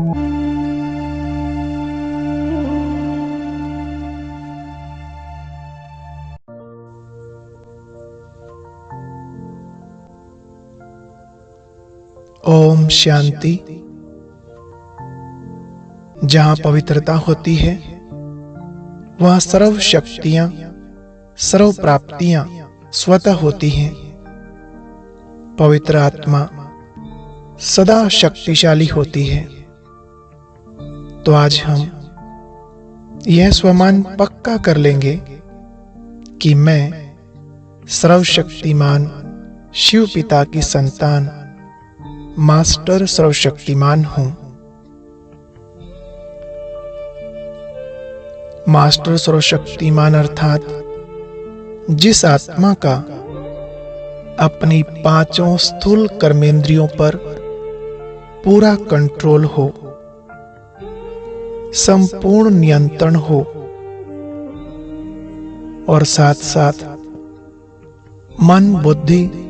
ओम शांति। जहाँ पवित्रता होती है वहाँ सर्व शक्तियाँ, सर्व प्राप्तियाँ स्वतः होती हैं। पवित्र आत्मा सदा शक्तिशाली होती है। तो आज हम यह स्वमान पक्का कर लेंगे कि मैं सर्वशक्तिमान शिव पिता की संतान मास्टर सर्वशक्तिमान हूं। मास्टर सर्वशक्तिमान अर्थात जिस आत्मा का अपनी पांचों स्थूल कर्मेंद्रियों पर पूरा कंट्रोल हो, संपूर्ण नियंत्रण हो और साथ साथ मन, बुद्धि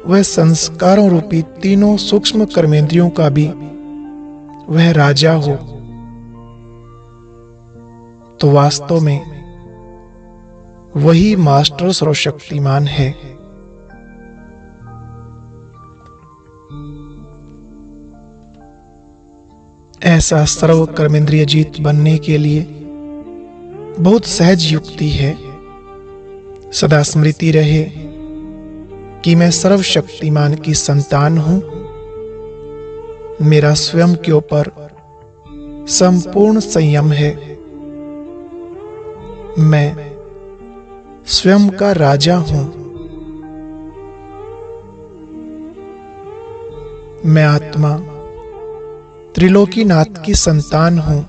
वह संस्कारों रूपी तीनों सूक्ष्म कर्मेंद्रियों का भी वह राजा हो, तो वास्तव में वही मास्टर सर्वशक्तिमान है। ऐसा सर्व कर्मेंद्रिय जीत बनने के लिए बहुत सहज युक्ति है। सदा स्मृति रहे कि मैं सर्वशक्तिमान की संतान हूं। मेरा स्वयं के ऊपर संपूर्ण संयम है। मैं स्वयं का राजा हूं। मैं आत्मा त्रिलोकीनाथ की संतान हूं।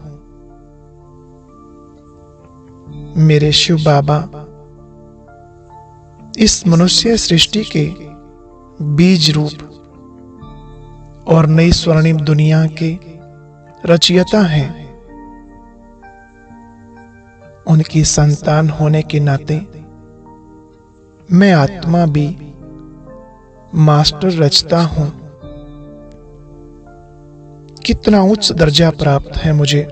मेरे शिव बाबा इस मनुष्य सृष्टि के बीज रूप और नई स्वर्णिम दुनिया के रचयिता हैं। उनकी संतान होने के नाते मैं आत्मा भी मास्टर रचता हूं। कितना उच्च दर्जा प्राप्त है मुझे।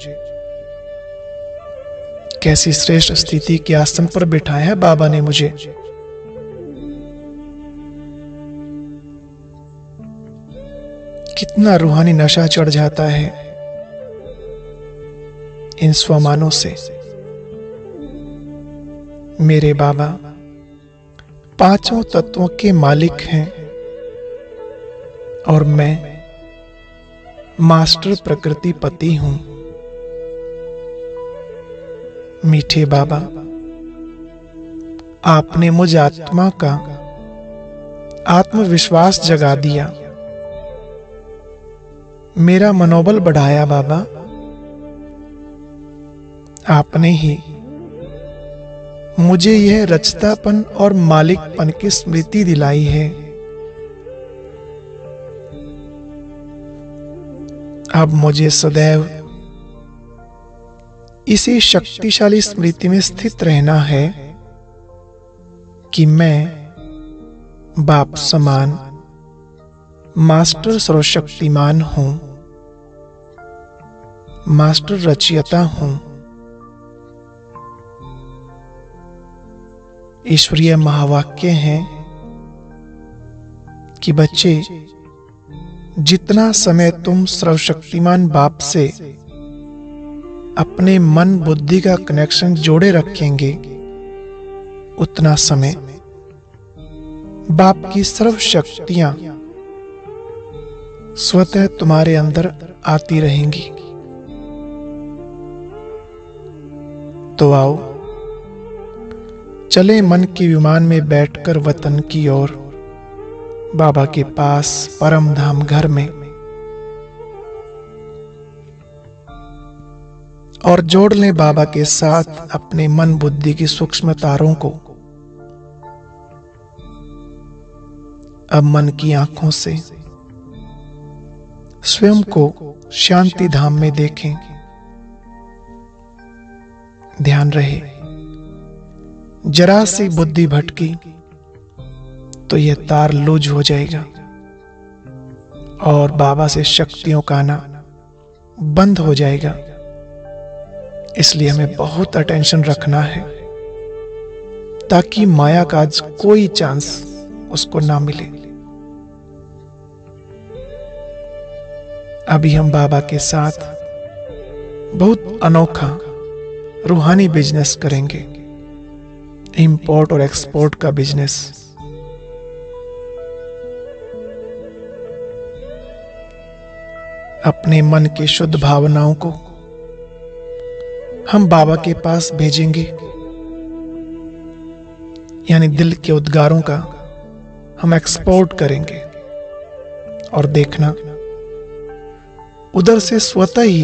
कैसी श्रेष्ठ स्थिति के आसन पर बिठाया है बाबा ने मुझे। कितना रूहानी नशा चढ़ जाता है इन स्वमानों से। मेरे बाबा पांचों तत्वों के मालिक हैं और मैं मास्टर प्रकृति पति हूं। मीठे बाबा, आपने मुझ आत्मा का आत्मविश्वास जगा दिया। मेरा मनोबल बढ़ाया बाबा। आपने ही मुझे यह रचतापन और मालिकपन की स्मृति दिलाई है। अब मुझे सदैव इसी शक्तिशाली स्मृति में स्थित रहना है कि मैं बाप समान मास्टर सर्वशक्तिमान हूं, मास्टर रचयिता हूं। ईश्वरीय महावाक्य हैं कि बच्चे, जितना समय तुम सर्वशक्तिमान बाप से अपने मन बुद्धि का कनेक्शन जोड़े रखेंगे, उतना समय बाप की सर्व शक्तियां स्वतः तुम्हारे अंदर आती रहेंगी। तो आओ चले मन के विमान में बैठकर वतन की ओर, बाबा के पास परम धाम घर में, और जोड़ लें बाबा के साथ अपने मन बुद्धि की सूक्ष्म तारों को। अब मन की आंखों से स्वयं को शांति धाम में देखें। ध्यान रहे, जरा सी बुद्धि भटकी तो यह तार लूज हो जाएगा और बाबा से शक्तियों का आना बंद हो जाएगा। इसलिए हमें बहुत अटेंशन रखना है ताकि माया का आज कोई चांस उसको ना मिले। अभी हम बाबा के साथ बहुत अनोखा रूहानी बिजनेस करेंगे, इंपोर्ट और एक्सपोर्ट का बिजनेस। अपने मन की शुद्ध भावनाओं को हम बाबा के पास भेजेंगे, यानी दिल के उद्गारों का हम एक्सपोर्ट करेंगे। और देखना, उधर से स्वतः ही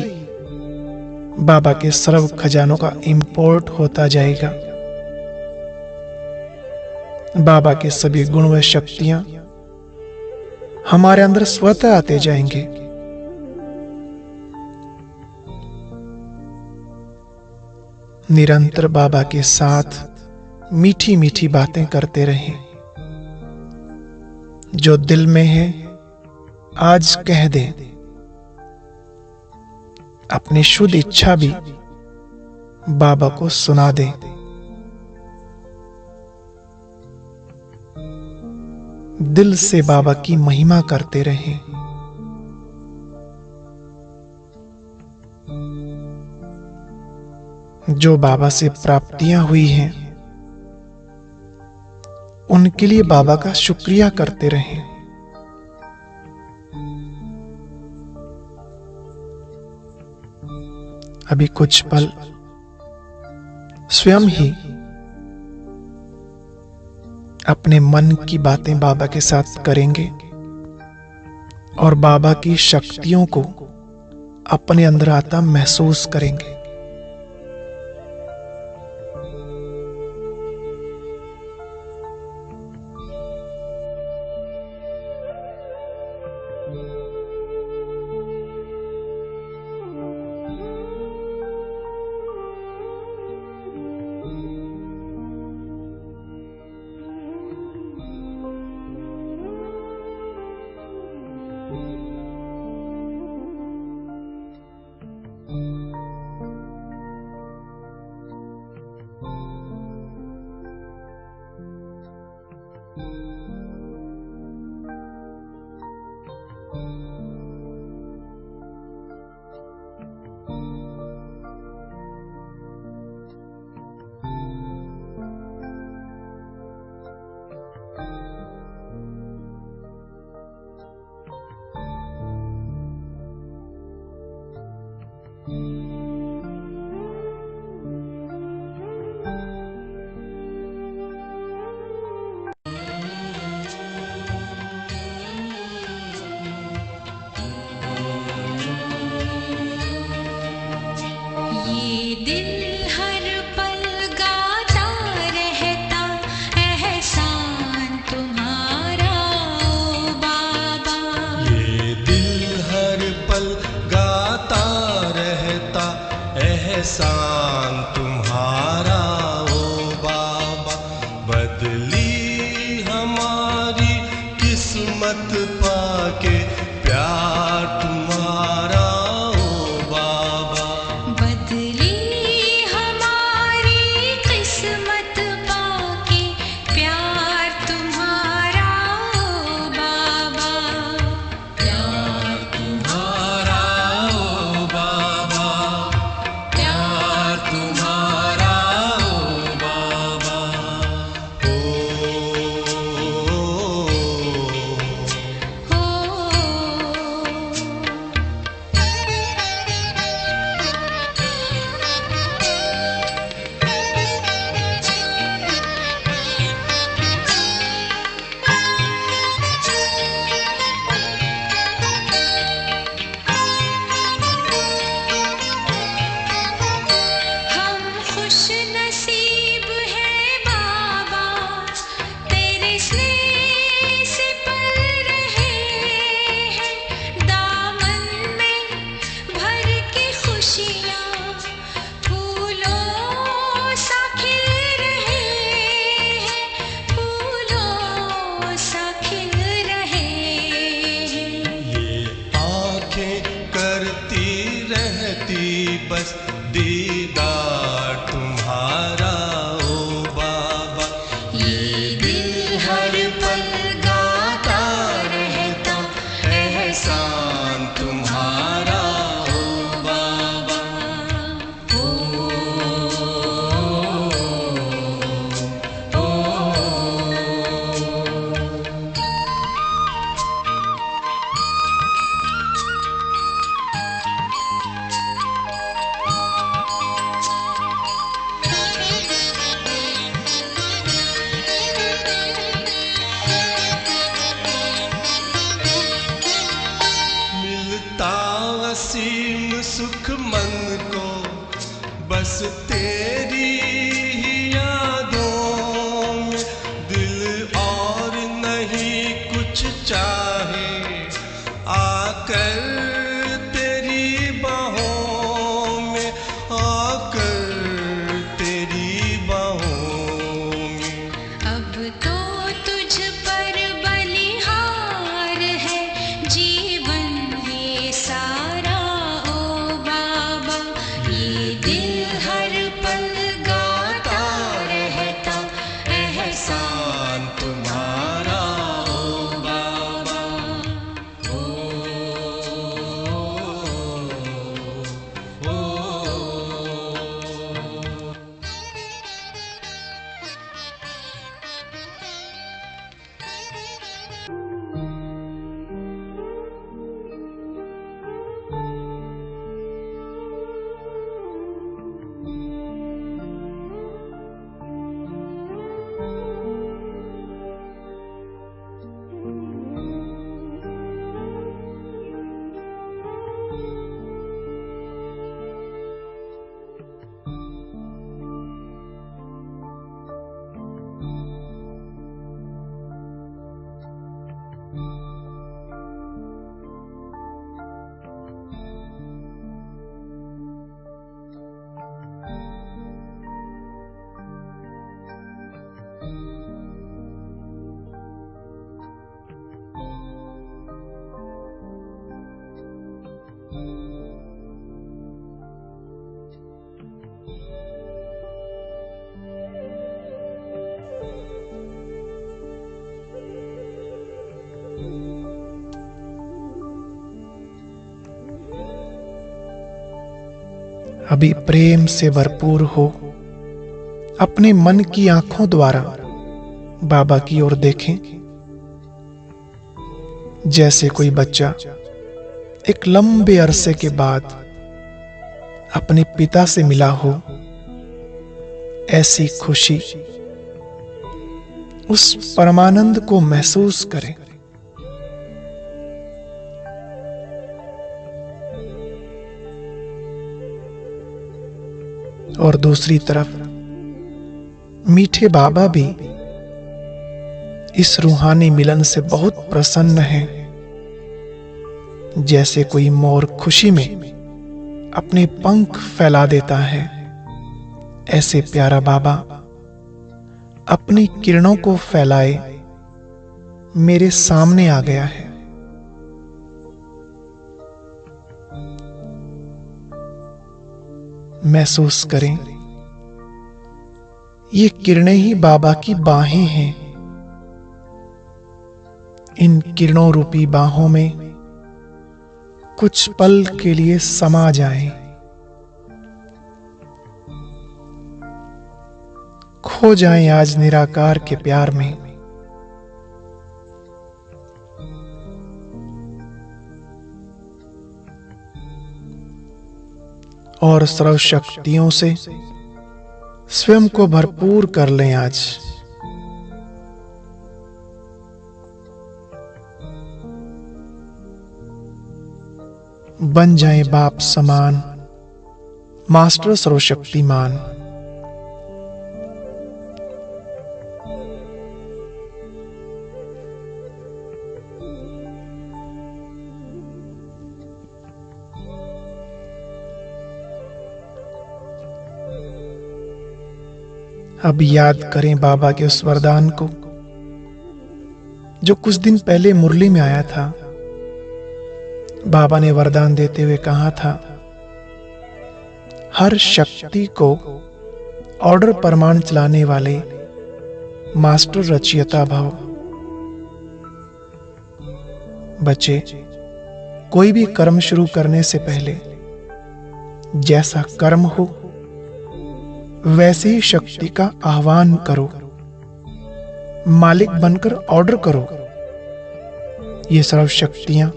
बाबा के सर्व खजानों का इंपोर्ट होता जाएगा। बाबा के सभी गुण व शक्तियां हमारे अंदर स्वतः आते जाएंगे। निरंतर बाबा के साथ मीठी मीठी बातें करते रहें। जो दिल में है आज कह दें। अपनी शुद्ध इच्छा भी बाबा को सुना दें। दिल से बाबा की महिमा करते रहें। जो बाबा से प्राप्तियां हुई हैं उनके लिए बाबा का शुक्रिया करते रहें। अभी कुछ पल स्वयं ही अपने मन की बातें बाबा के साथ करेंगे और बाबा की शक्तियों को अपने अंदर आता महसूस करेंगे। एहसान तुम्हारा ओ बाबा, बदली हमारी किस्मत पाके प्यार तुम्हारा ओ बाबा। बदली हमारी किस्मत पाके प्यार तुम्हारा ओ बाबा। प्यार तुम्हारा ओ बाबा, प्यार बस दीदार तुम्हारा ओ बाबा। ये दिल हर पल गाता रहता एहसान तुम्हारा ओ बाबा। मिलता असीम सुख मन को बस तेरी ही यादों में। दिल और नहीं कुछ चाहे आकर तेरी बाहों में, आकर तेरी बाहों में। अब तो तुझ पर बलिहार है जीवन ये सारा ओ बाबा। ये दिल हर पल गाता रहता एहसान तुम्हारा ओ बाबा। अभी प्रेम से भरपूर हो, अपने मन की आंखों द्वारा बाबा की ओर देखें। जैसे कोई बच्चा एक लंबे अरसे के बाद अपने पिता से मिला हो, ऐसी खुशी, उस परमानंद को महसूस करें। और दूसरी तरफ मीठे बाबा भी इस रूहानी मिलन से बहुत प्रसन्न हैं। जैसे कोई मोर खुशी में अपने पंख फैला देता है, ऐसे प्यारा बाबा अपनी किरणों को फैलाए मेरे सामने आ गया है। महसूस करें, ये किरणें ही बाबा की बाहें हैं। इन किरणों रूपी बाहों में कुछ पल के लिए समा जाएं, खो जाएं आज निराकार के प्यार में। और सर्वशक्तियों से स्वयं को भरपूर कर लें आज। बन जाएं बाप समान, मास्टर सर्वशक्तिमान। अब याद करें बाबा के उस वरदान को जो कुछ दिन पहले मुरली में आया था। बाबा ने वरदान देते हुए कहा था, हर शक्ति को ऑर्डर परमाणु चलाने वाले मास्टर रचयिता भव। बच्चे, कोई भी कर्म शुरू करने से पहले जैसा कर्म हो वैसी ही शक्ति का आह्वान करो, मालिक बनकर ऑर्डर करो। ये सर्व शक्तियां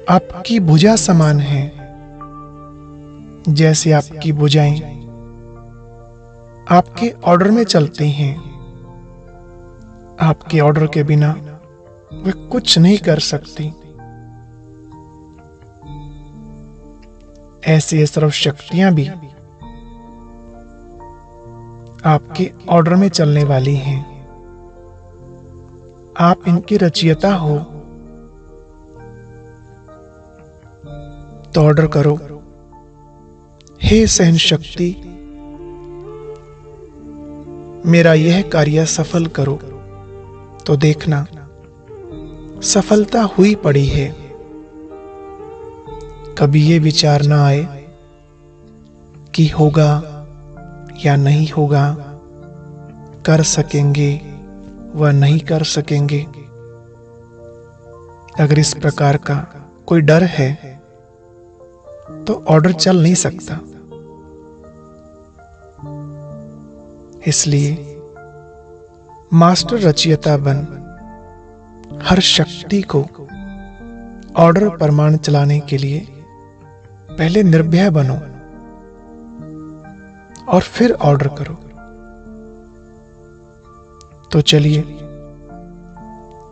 आपकी भुजा समान हैं। जैसे आपकी भुजाएं आपके ऑर्डर में चलती हैं, आपके ऑर्डर के बिना वे कुछ नहीं कर सकती। ऐसी सर्व शक्तियां भी आपके ऑर्डर में चलने वाली हैं। आप इनकी रचयिता हो तो ऑर्डर करो, हे सहन शक्ति, मेरा यह कार्य सफल करो। तो देखना सफलता हुई पड़ी है। कभी ये विचार ना आए कि होगा या नहीं होगा, कर सकेंगे व नहीं कर सकेंगे। अगर इस प्रकार का कोई डर है तो ऑर्डर चल नहीं सकता। इसलिए मास्टर रचयिता बन हर शक्ति को ऑर्डर परमाणु चलाने के लिए पहले निर्भय बनो और फिर ऑर्डर करो। तो चलिए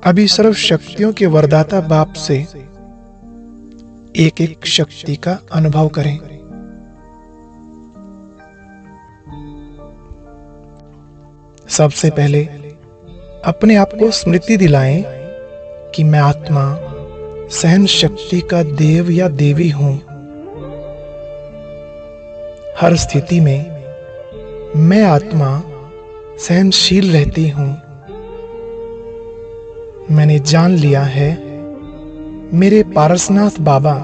अभी सर्व शक्तियों के वरदाता बाप से एक एक शक्ति का अनुभव करें। सबसे पहले अपने आप को स्मृति दिलाएं कि मैं आत्मा सहन शक्ति का देव या देवी हूं। हर स्थिति में मैं आत्मा सहनशील रहती हूं। मैंने जान लिया है मेरे पारसनाथ बाबा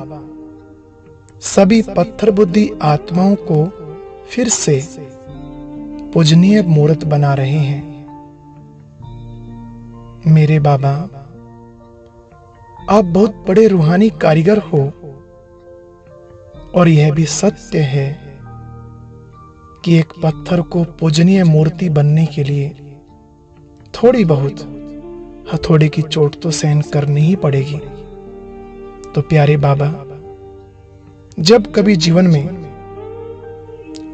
सभी पत्थर बुद्धि आत्माओं को फिर से पूजनीय मूर्त बना रहे हैं। मेरे बाबा, आप बहुत बड़े रूहानी कारीगर हो और यह भी सत्य है कि एक पत्थर को पूजनीय मूर्ति बनने के लिए थोड़ी बहुत हथौड़े की चोट तो सहन करनी ही पड़ेगी। तो प्यारे बाबा, जब कभी जीवन में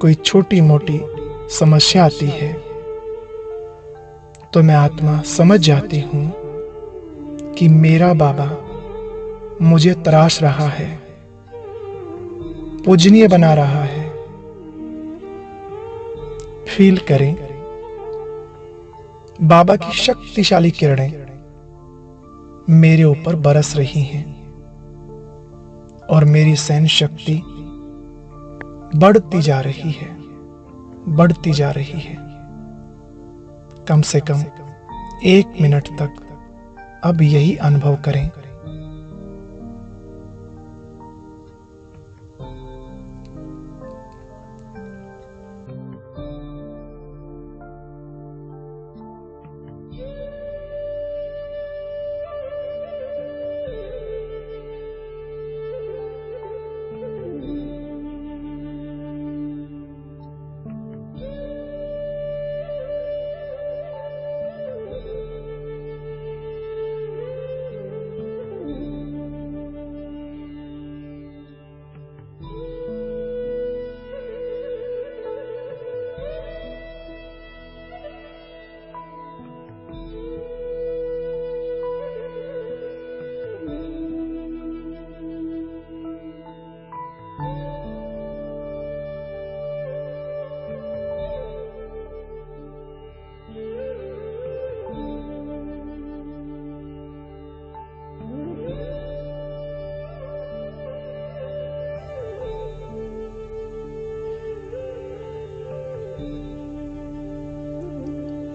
कोई छोटी मोटी समस्या आती है तो मैं आत्मा समझ जाती हूं कि मेरा बाबा मुझे तराश रहा है, पूजनीय बना रहा है। फील करें बाबा की शक्तिशाली किरणें मेरे ऊपर बरस रही हैं और मेरी सहन शक्ति बढ़ती जा रही है, बढ़ती जा रही है। कम से कम 1 मिनट तक अब यही अनुभव करें।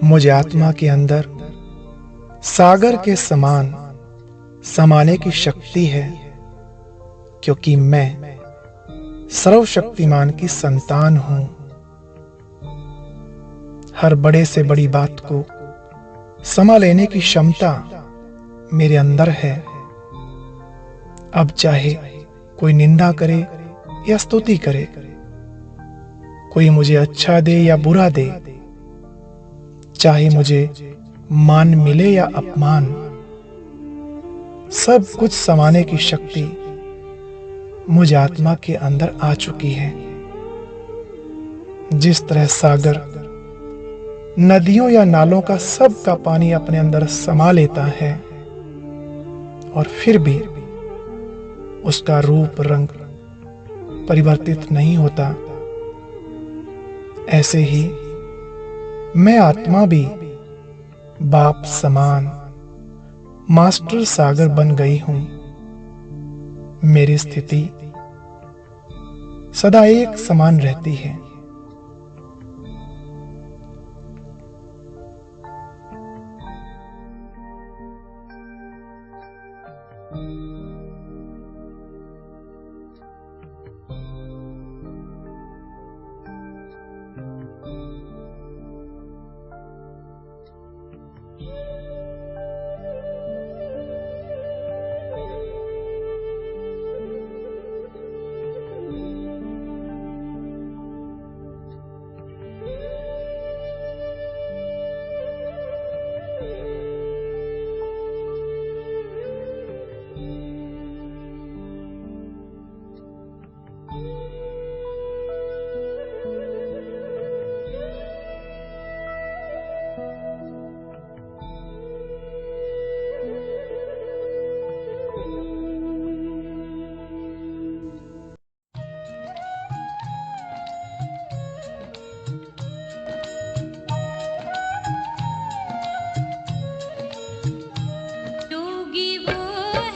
मुझे आत्मा के अंदर सागर के समान समाने की शक्ति है, क्योंकि मैं सर्वशक्तिमान की संतान हूं। हर बड़े से बड़ी बात को समा लेने की क्षमता मेरे अंदर है। अब चाहे कोई निंदा करे या स्तुति करे, कोई मुझे अच्छा दे या बुरा दे, चाहे मुझे मान मिले या अपमान, सब कुछ समाने की शक्ति मुझ आत्मा के अंदर आ चुकी है। जिस तरह सागर नदियों या नालों का सब का पानी अपने अंदर समा लेता है और फिर भी उसका रूप रंग परिवर्तित नहीं होता, ऐसे ही मैं आत्मा भी बाप समान मास्टर सागर बन गई हूं। मेरी स्थिति सदा एक समान रहती है। योगी वो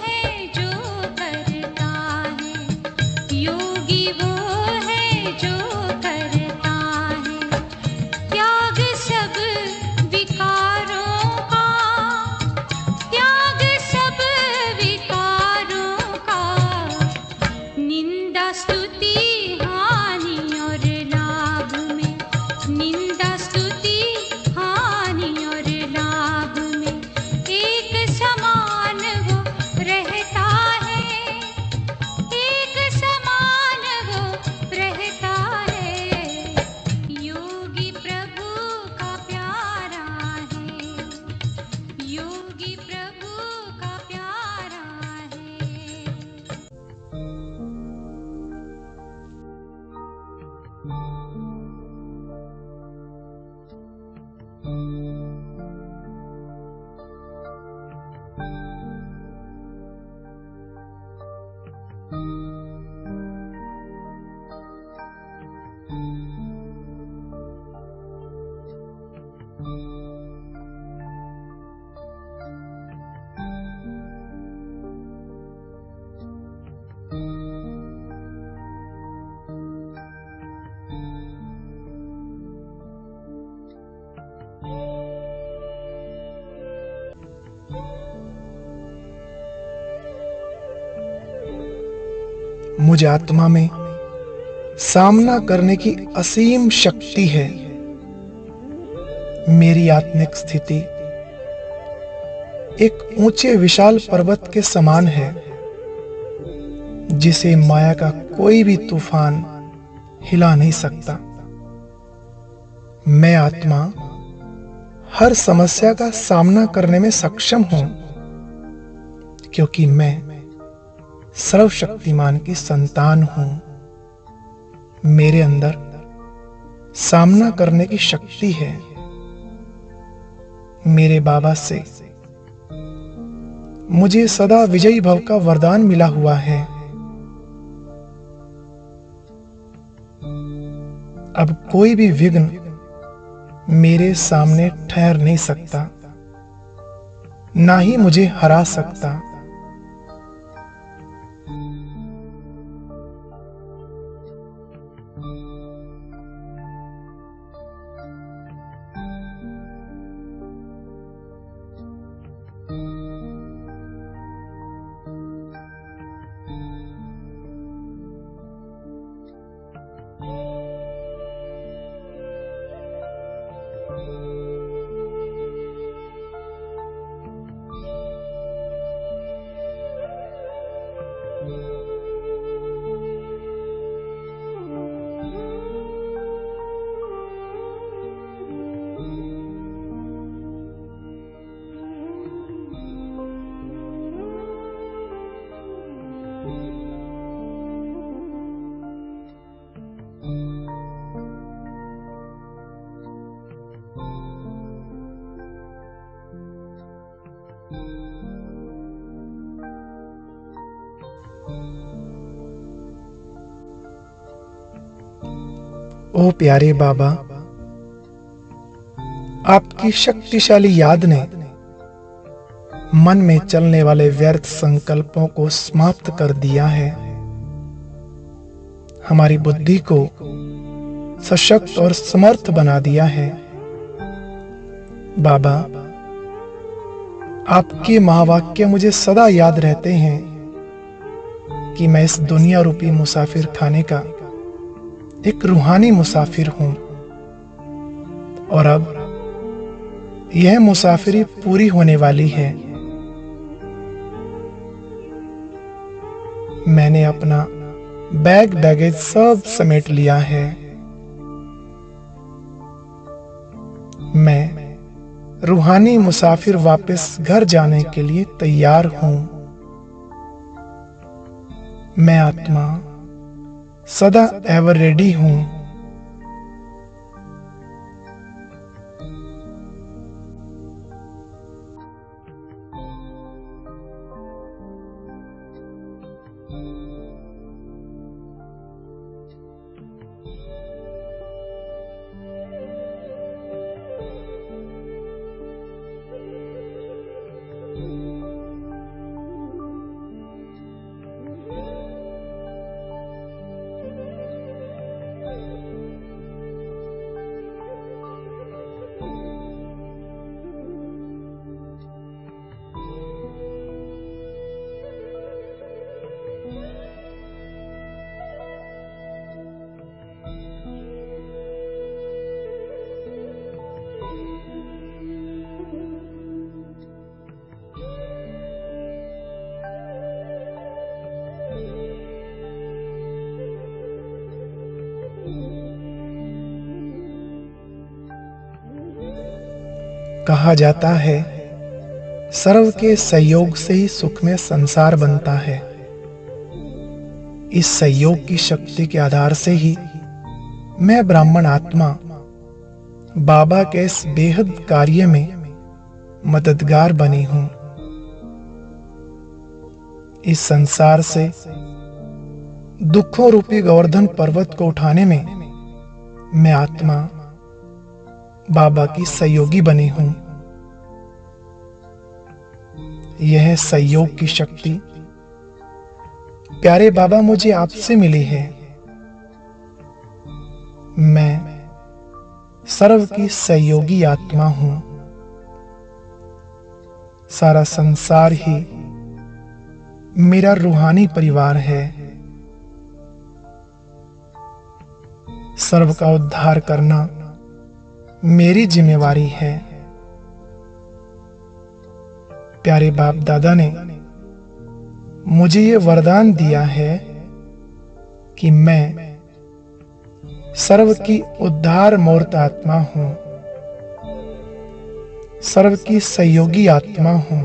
है जो करता है, योगी वो है जो करता है त्याग सब विकारों का, त्याग सब विकारों का। निंदा स्तुति हानि और लाभ में, निंदा स्तुति हानि और लाभ में एक समान वो रहता है, एक समान वो रहता है। योगी प्रभु का प्यारा है, योगी प्रभु का प्यारा है। मुझ आत्मा में सामना करने की असीम शक्ति है। मेरी आत्मिक स्थिति एक ऊंचे विशाल पर्वत के समान है, जिसे माया का कोई भी तूफान हिला नहीं सकता। मैं आत्मा हर समस्या का सामना करने में सक्षम हूं, क्योंकि मैं सर्वशक्तिमान की संतान हूं। मेरे अंदर सामना करने की शक्ति है। मेरे बाबा से मुझे सदा विजयी भव का वरदान मिला हुआ है। अब कोई भी विघ्न मेरे सामने ठहर नहीं सकता, ना ही मुझे हरा सकता। ओ प्यारे बाबा, आपकी शक्तिशाली याद ने मन में चलने वाले व्यर्थ संकल्पों को समाप्त कर दिया है। हमारी बुद्धि को सशक्त और समर्थ बना दिया है। बाबा, आपके महावाक्य मुझे सदा याद रहते हैं कि मैं इस दुनिया रूपी मुसाफिर खाने का एक रूहानी मुसाफिर हूं और अब यह मुसाफिरी पूरी होने वाली है। मैंने अपना बैगेज सब समेट लिया है। मैं रूहानी मुसाफिर वापस घर जाने के लिए तैयार हूं। मैं आत्मा सदा एवर रेडी हूं। कहा जाता है, सर्व के सहयोग से ही सुख में संसार बनता है। इस सहयोग की शक्ति के आधार से ही मैं ब्राह्मण आत्मा बाबा के इस बेहद कार्य में मददगार बनी हूं। इस संसार से दुखों रूपी गोवर्धन पर्वत को उठाने में मैं आत्मा बाबा की सहयोगी बनी हूं। यह सहयोग की शक्ति प्यारे बाबा मुझे आपसे मिली है। मैं सर्व की सहयोगी आत्मा हूं। सारा संसार ही मेरा रूहानी परिवार है। सर्व का उद्धार करना मेरी जिम्मेवारी है। प्यारे बाप दादा ने मुझे ये वरदान दिया है कि मैं सर्व की उद्धार मूर्त आत्मा हूं, सर्व की सहयोगी आत्मा हूं।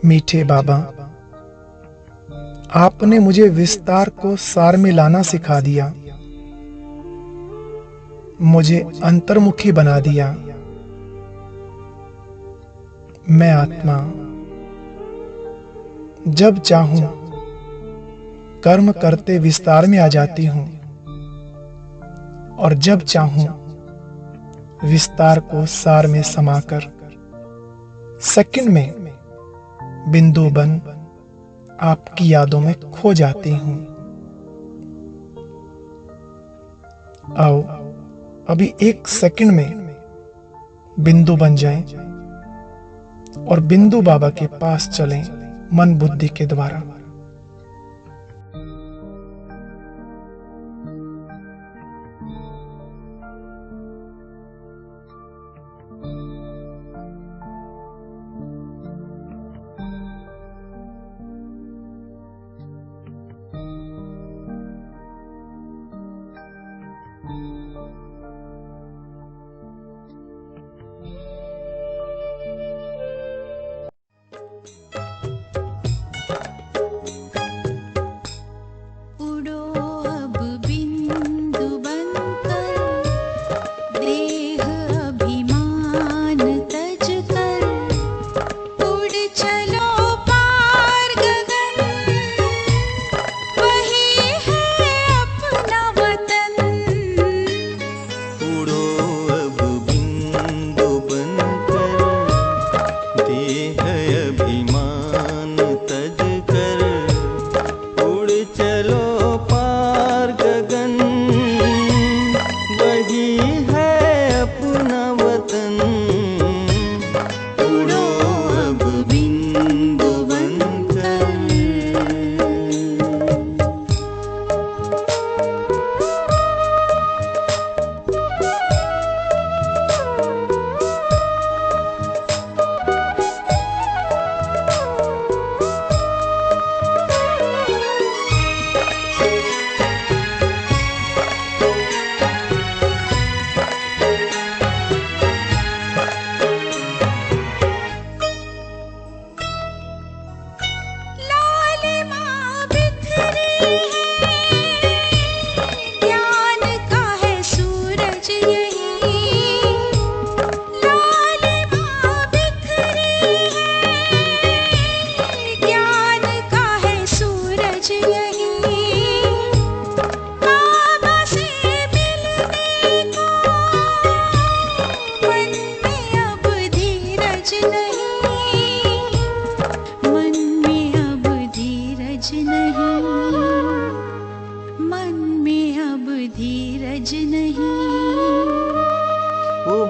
मीठे बाबा, आपने मुझे विस्तार को सार में लाना सिखा दिया, मुझे अंतर्मुखी बना दिया। मैं आत्मा जब चाहूं कर्म करते विस्तार में आ जाती हूं और जब चाहूं विस्तार को सार में समाकर सेकंड में बिंदु बन आपकी यादों में खो जाती हूं। आओ अभी एक सेकंड में बिंदु बन जाएं और बिंदु बाबा के पास चलें मन बुद्धि के द्वारा।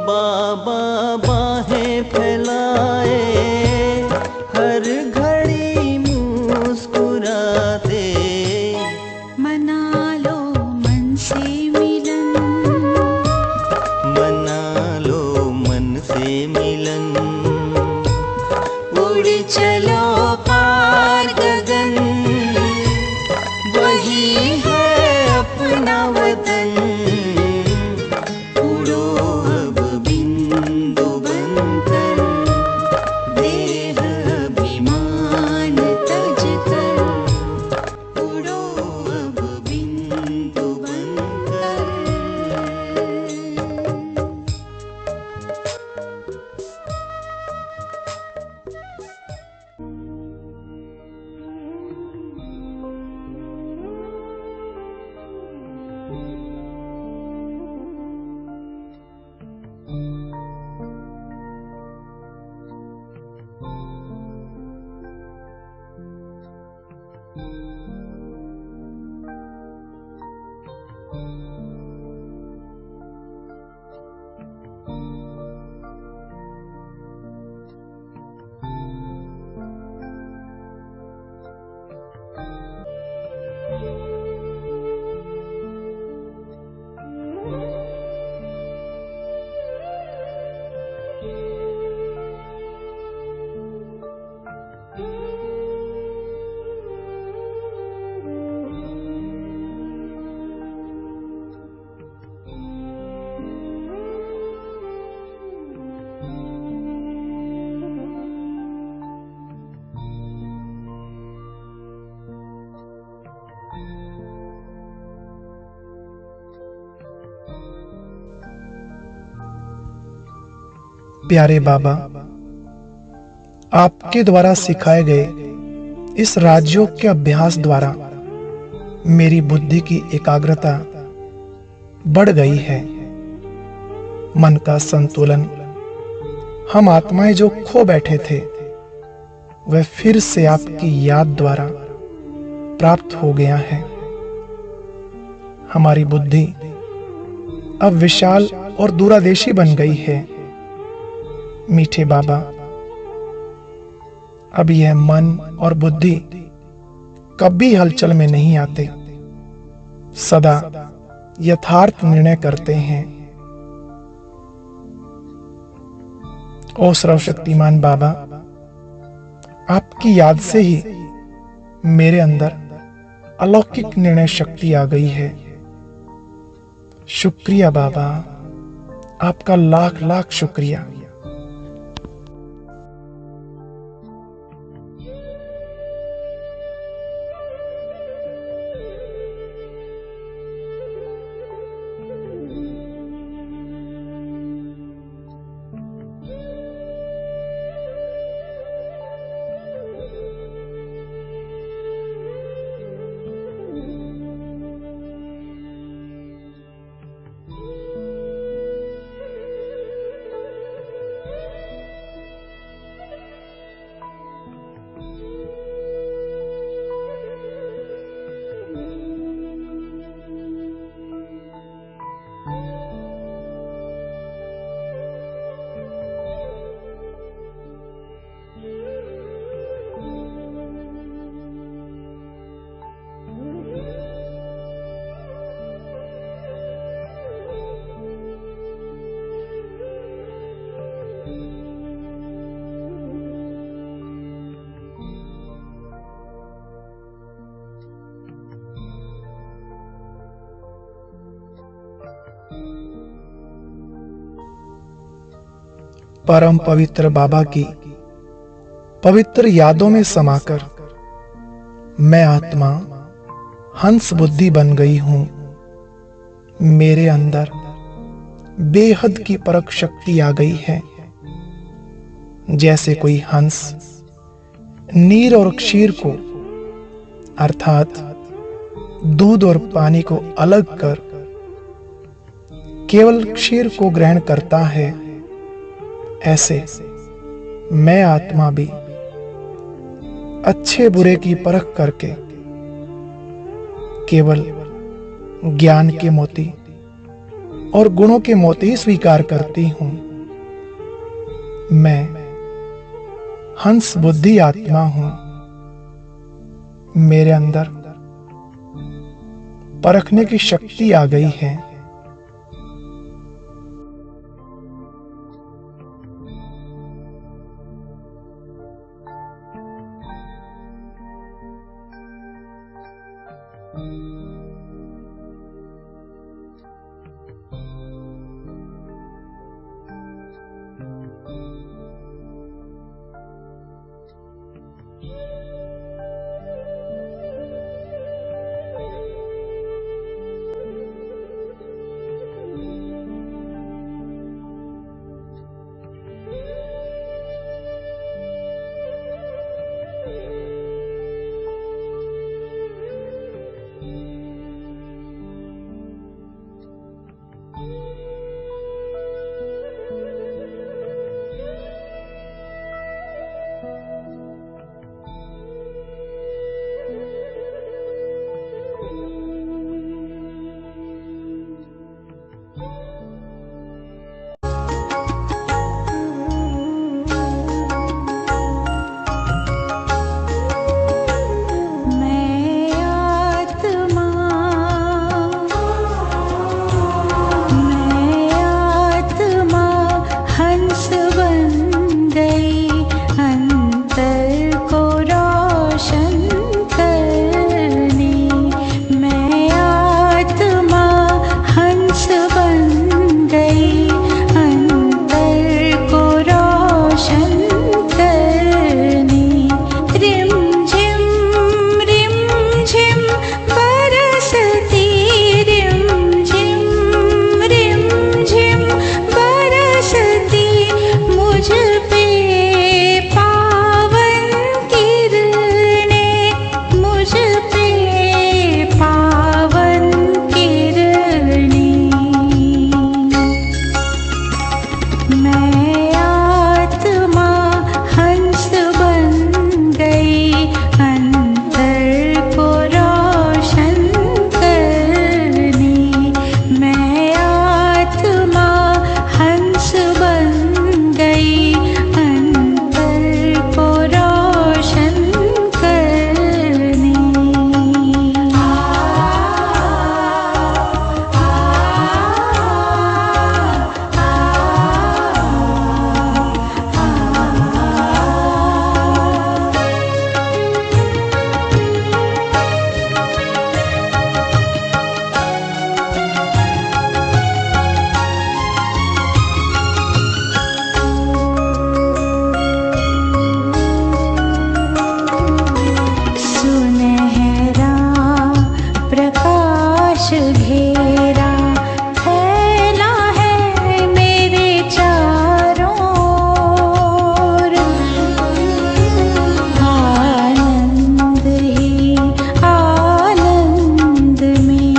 बाबा बाहें फैलाए, हर घड़ी मुस्कुराते, मना लो मन से मिलन, मना लो मन से मिलन, उड़ चलो पार गगन, वही है अपना वतन। उड़ो अब बिंदु बनकर, देह अभिमान तज कर, उड़ो अब बिंदु बनकर। प्यारे बाबा, आपके द्वारा सिखाए गए इस राजयोग के अभ्यास द्वारा मेरी बुद्धि की एकाग्रता बढ़ गई है। मन का संतुलन हम आत्माएं जो खो बैठे थे वह फिर से आपकी याद द्वारा प्राप्त हो गया है। हमारी बुद्धि अब विशाल और दूरदेशी बन गई है। मीठे बाबा, अब यह मन और बुद्धि कभी हलचल में नहीं आते, सदा यथार्थ निर्णय करते हैं। ओ सर्वशक्तिमान बाबा, आपकी याद से ही मेरे अंदर अलौकिक निर्णय शक्ति आ गई है। शुक्रिया बाबा, आपका लाख लाख शुक्रिया। परम पवित्र बाबा की पवित्र यादों में समाकर मैं आत्मा हंस बुद्धि बन गई हूं। मेरे अंदर बेहद की परख शक्ति आ गई है। जैसे कोई हंस नीर और क्षीर को अर्थात दूध और पानी को अलग कर केवल क्षीर को ग्रहण करता है, ऐसे मैं आत्मा भी अच्छे बुरे की परख करके केवल ज्ञान के मोती और गुणों के मोती ही स्वीकार करती हूं। मैं हंस बुद्धि आत्मा हूं। मेरे अंदर परखने की शक्ति आ गई है। घेरा फैला है मेरे चारों ओर। आनंद ही आनंद में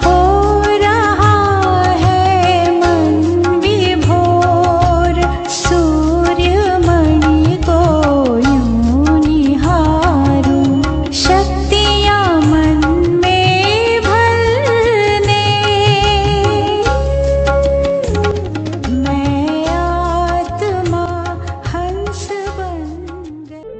हो रहा है मन विभोर। सूर्यमणि को यूं निहारूं, शक्तियाँ मन में भरने। मैं आत्मा हंस बन गई।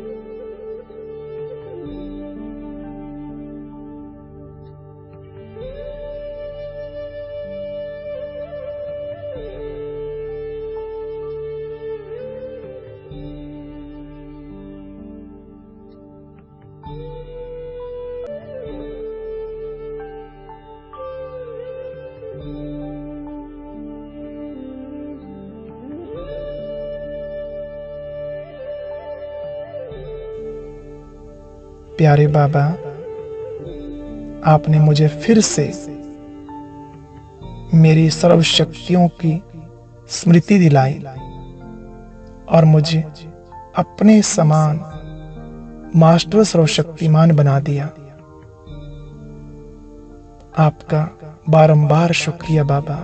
प्यारे बाबा, आपने मुझे फिर से मेरी सर्व शक्तियों की स्मृति दिलाई और मुझे अपने समान मास्टर सर्वशक्तिमान बना दिया। आपका बारंबार शुक्रिया बाबा।